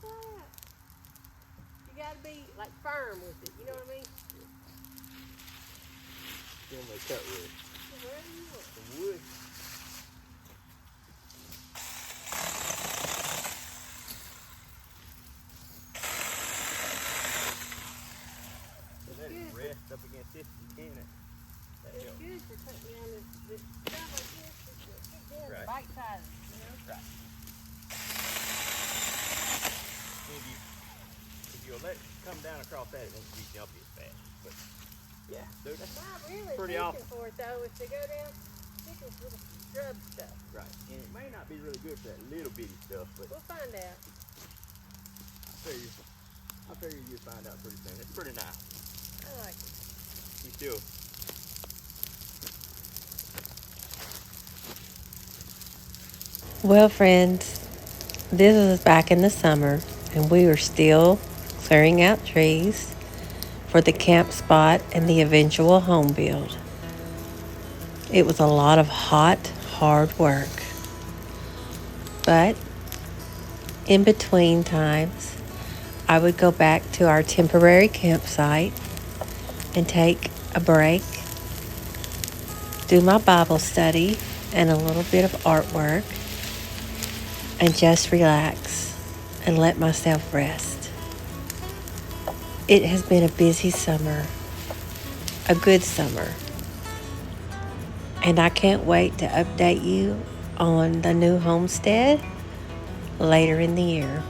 that. You gotta be like firm with it, you know what I mean? Then they cut wood. Wherever you want. The wood. So let it rest up against this, you can it. It's good for cutting down this stuff like this. It's good, Right. bite sizes, you know? Right. If you'll let it come down across that, it won't be jumpy as fast. But yeah, dude, that's Not really pretty fishing awesome. for it though, is to go down pickles with the scrub stuff. Right. And it may not be really good for that little bitty stuff, but We'll find out. I figure you'll find out pretty soon. It's pretty nice. I like it. You still. Well, friends, this was back in the summer, and we were still clearing out trees for the camp spot and the eventual home build. It was a lot of hot, hard work. But in between times, I would go back to our temporary campsite and take a break, do my Bible study and a little bit of artwork, and just relax and let myself rest. It has been a busy summer, a good summer, and I can't wait to update you on the new homestead later in the year.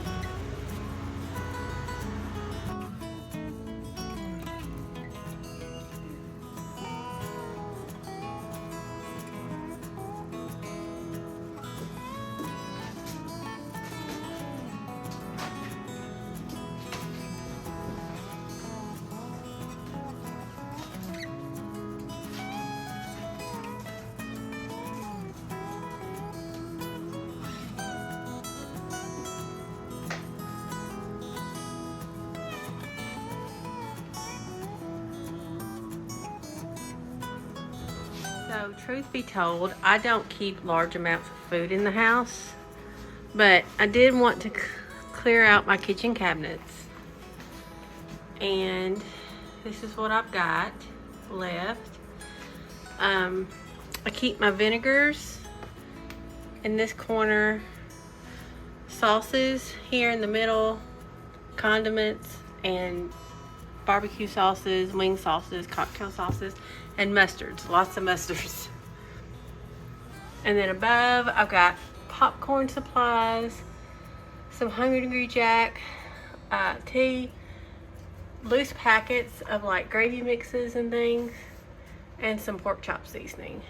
So, truth be told, I don't keep large amounts of food in the house, but I did want to clear out my kitchen cabinets. And this is what I've got left. I keep my vinegars in this corner, sauces here in the middle, condiments and barbecue sauces, wing sauces, cocktail sauces, and mustards. Lots of mustards. And then above, I've got popcorn supplies, some Hungry Degree Jack, tea, loose packets of like gravy mixes and things, and some pork chop seasoning.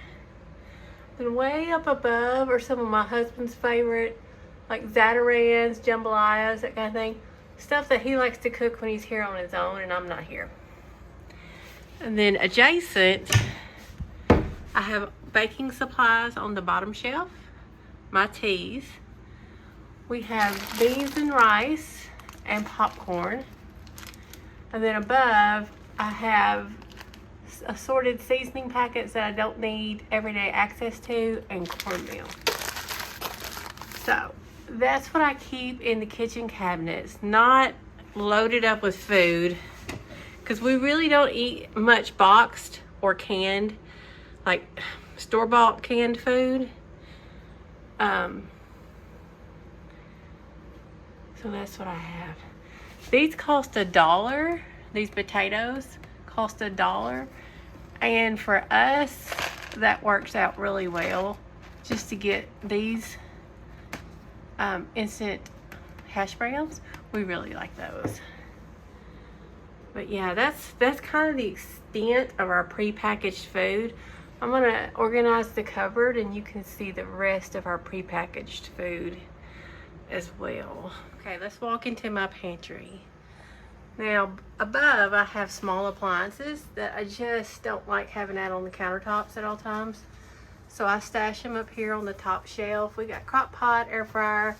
Then way up above are some of my husband's favorite, like Zatarans, jambalayas, that kind of thing. Stuff that he likes to cook when he's here on his own and I'm not here. And then adjacent, I have baking supplies on the bottom shelf, my teas. We have beans and rice and popcorn. And then above, I have assorted seasoning packets that I don't need everyday access to, and cornmeal. So that's what I keep in the kitchen cabinets, not loaded up with food, because we really don't eat much boxed or canned, like store-bought canned food. So that's what I have. These cost $1. These potatoes cost $1. And for us, that works out really well, just to get these instant hash browns. We really like those. But yeah, that's kind of the extent of our prepackaged food. I'm gonna organize the cupboard and you can see the rest of our prepackaged food as well. Okay, let's walk into my pantry. Now, above I have small appliances that I just don't like having out on the countertops at all times. So I stash them up here on the top shelf. We got crock pot, air fryer,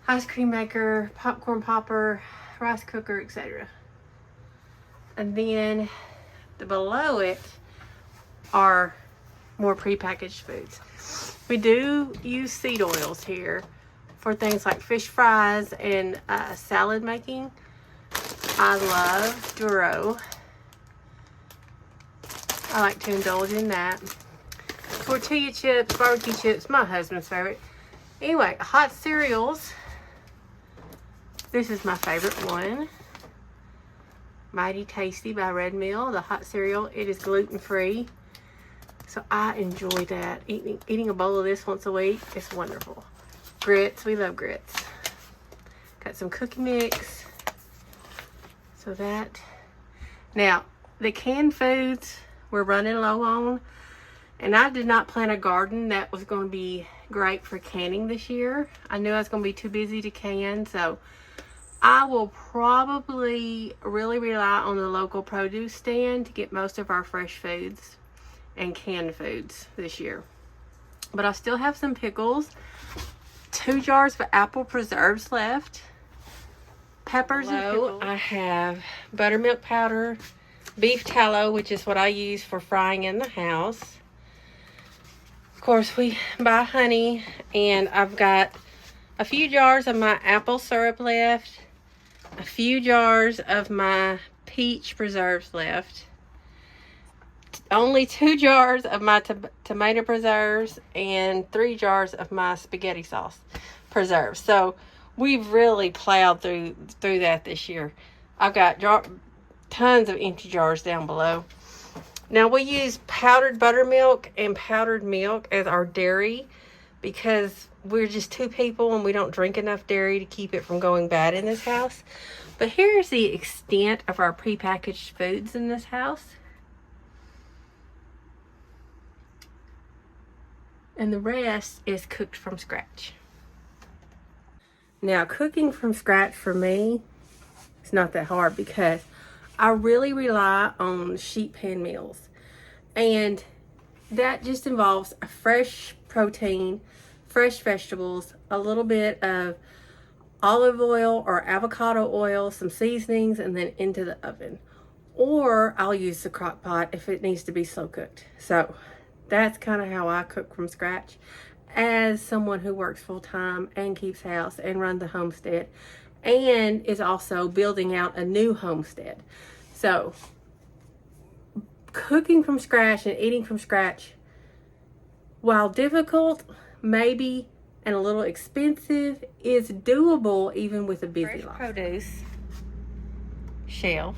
ice cream maker, popcorn popper, rice cooker, etc. And then below it are more prepackaged foods. We do use seed oils here, for things like fish fries and salad making. I love Duro. I like to indulge in that. Tortilla chips, barbecue chips, my husband's favorite. Anyway, hot cereals. This is my favorite one. Mighty Tasty by Red Mill, the hot cereal. It is gluten-free. So I enjoy that. Eating a bowl of this once a week is wonderful. Grits, we love grits. Got some cookie mix. So that. Now, the canned foods we're running low on. And I did not plant a garden that was going to be great for canning this year. I knew I was going to be too busy to can, so I will probably really rely on the local produce stand to get most of our fresh foods and canned foods this year. But I still have some pickles, 2 jars of apple preserves left, peppers and pickles. I have buttermilk powder, beef tallow, which is what I use for frying in the house. Of course, we buy honey, and I've got a few jars of my apple syrup left, a few jars of my peach preserves left, only 2 jars of my tomato preserves, and 3 jars of my spaghetti sauce preserves. So we've really plowed through that this year. I've got tons of empty jars down below. Now we use powdered buttermilk and powdered milk as our dairy because we're just 2 people and we don't drink enough dairy to keep it from going bad in this house. But here's the extent of our prepackaged foods in this house. And the rest is cooked from scratch. Now, cooking from scratch for me is not that hard because I really rely on sheet pan meals. And that just involves a fresh protein, fresh vegetables, a little bit of olive oil or avocado oil, some seasonings, and then into the oven. Or I'll use the crock pot if it needs to be slow cooked. So that's kind of how I cook from scratch as someone who works full time and keeps house and runs the homestead and is also building out a new homestead. So cooking from scratch and eating from scratch, while difficult, maybe, and a little expensive, is doable even with a busy life. Produce shelf,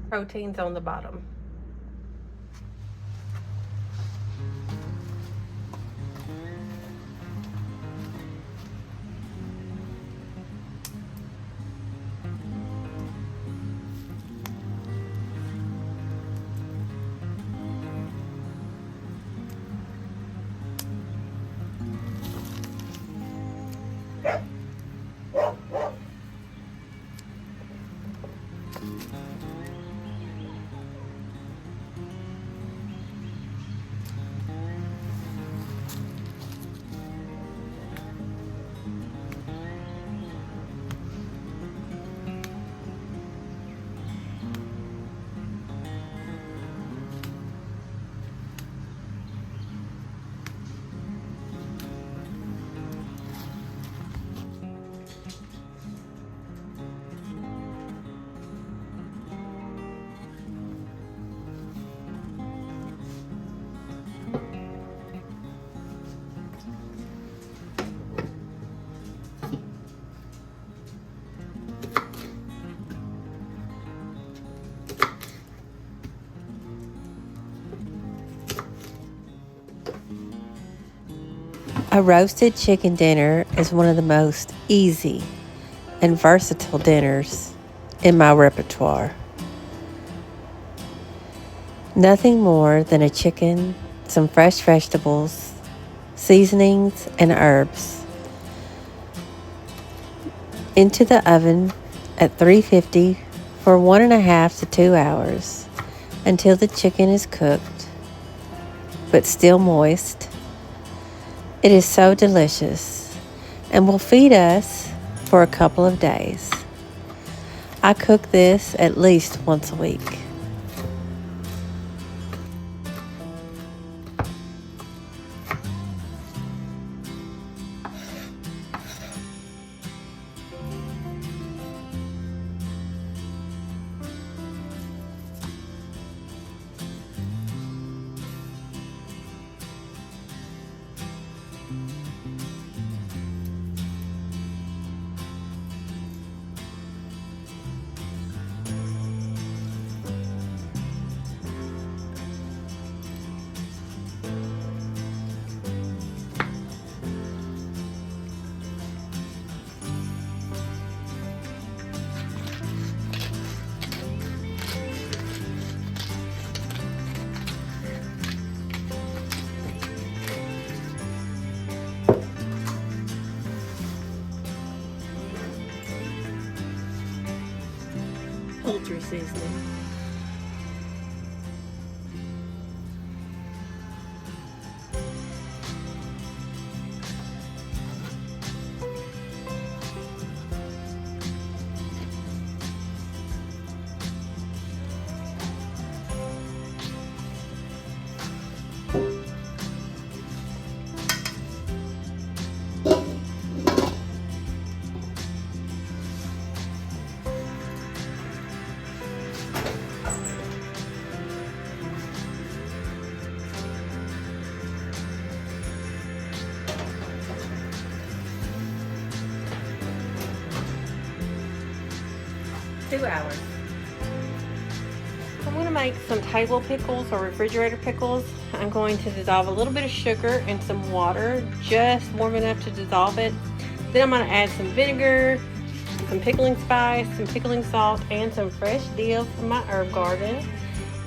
proteins on the bottom. A roasted chicken dinner is one of the most easy and versatile dinners in my repertoire. Nothing more than a chicken, some fresh vegetables, seasonings, and herbs. Into the oven at 350 for 1.5 to 2 hours until the chicken is cooked but still moist. It is so delicious and will feed us for a couple of days. I cook this at least once a week. poultry seasoning. $2. I'm going to make some table pickles or refrigerator pickles. I'm going to dissolve a little bit of sugar in some water, just warm enough to dissolve it. Then I'm going to add some vinegar, some pickling spice, some pickling salt, and some fresh dill from my herb garden.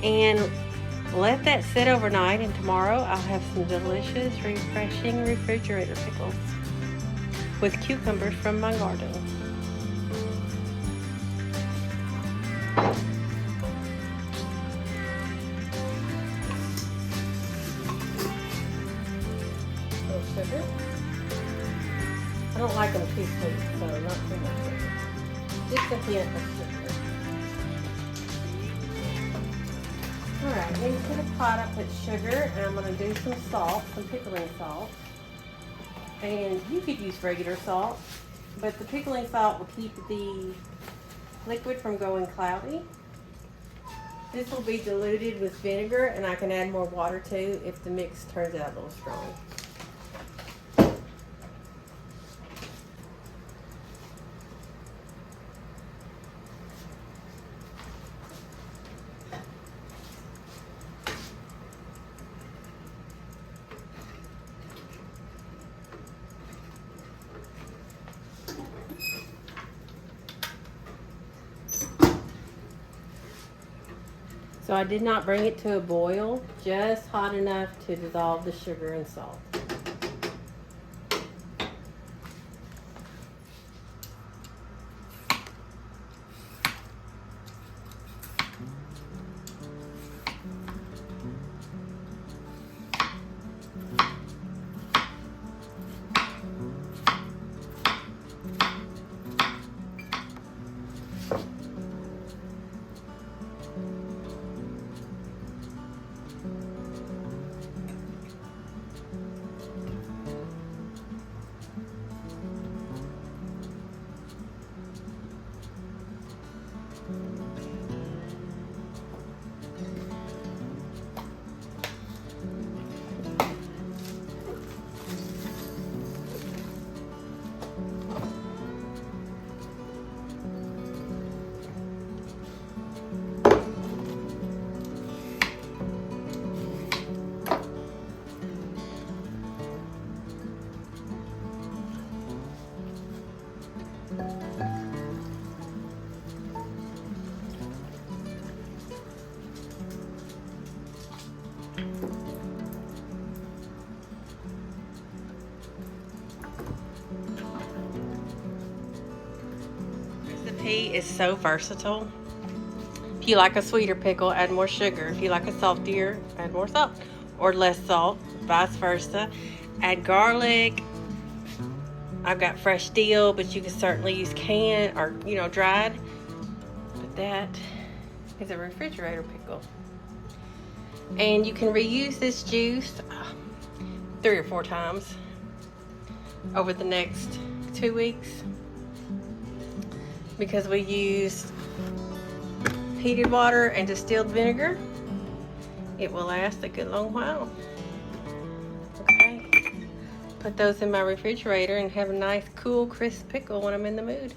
And let that sit overnight, and tomorrow I'll have some delicious, refreshing refrigerator pickles with cucumbers from my garden. Sugar. I don't like them too sweet, so not too much sugar. Just a hint of sugar. Alright, into the pot I put sugar, and I'm going to do some salt, some pickling salt. And you could use regular salt, but the pickling salt will keep the liquid from going cloudy. This will be diluted with vinegar, and I can add more water too if the mix turns out a little strong. So I did not bring it to a boil, just hot enough to dissolve the sugar and salt. Recipe is so versatile. If you like a sweeter pickle, add more sugar. If you like a saltier, add more salt or less salt, vice versa. Add garlic. I've got fresh dill, but you can certainly use canned or, dried. But that is a refrigerator pickle. And you can reuse this juice 3 or 4 times over the next 2 weeks, because we used heated water and distilled vinegar. It will last a good long while. Okay, put those in my refrigerator and have a nice, cool, crisp pickle when I'm in the mood.